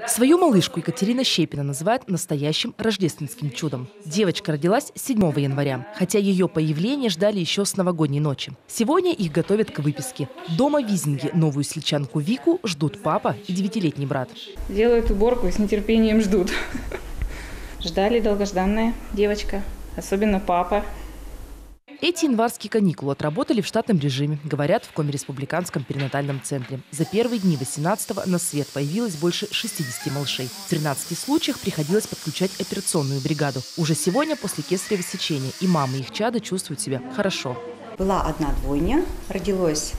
Свою малышку Екатерина Щепина называет настоящим рождественским чудом. Девочка родилась 7 января, хотя ее появление ждали еще с новогодней ночи. Сегодня их готовят к выписке. Дома в Визинге новую сельчанку Вику ждут папа и 9-летний брат. Делают уборку и с нетерпением ждут. Ждали долгожданная девочка, особенно папа. Эти январские каникулы отработали в штатном режиме, говорят в Коми-республиканском перинатальном центре. За первые дни 18-го на свет появилось больше 60 малышей. В 13 случаях приходилось подключать операционную бригаду. Уже сегодня после кесарево сечения и мамы и их чада чувствуют себя хорошо. Была одна двойня, родилось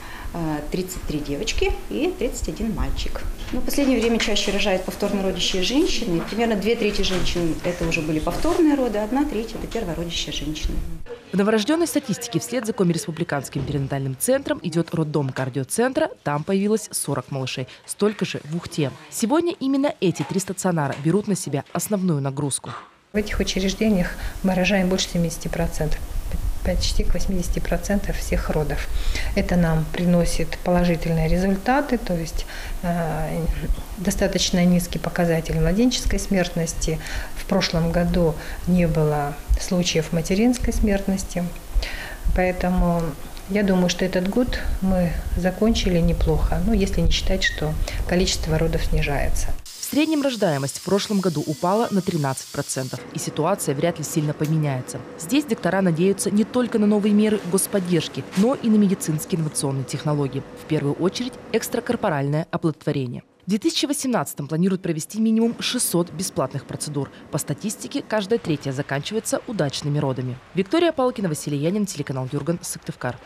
33 девочки и 31 мальчик. Но в последнее время чаще рожают повторно родящие женщины. Примерно 2/3 женщин это уже были повторные роды, 1/3 это первородящие женщины. В новорожденной статистике вслед за Коми-республиканским перинатальным центром идет роддом кардиоцентра. Там появилось 40 малышей. Столько же в Ухте. Сегодня именно эти 3 стационара берут на себя основную нагрузку. В этих учреждениях мы рожаем больше 70%. Почти к 80% всех родов. Это нам приносит положительные результаты, то есть достаточно низкий показатель младенческой смертности. В прошлом году не было случаев материнской смертности, поэтому я думаю, что этот год мы закончили неплохо, если не считать, что количество родов снижается. В среднем рождаемость в прошлом году упала на 13%, и ситуация вряд ли сильно поменяется. Здесь доктора надеются не только на новые меры господдержки, но и на медицинские инновационные технологии. В первую очередь экстракорпоральное оплодотворение. В 2018-м планируют провести минимум 600 бесплатных процедур. По статистике, каждая 3-я заканчивается удачными родами. Виктория Палкина, Василий Янин, телеканал Юрган, Сыктывкар.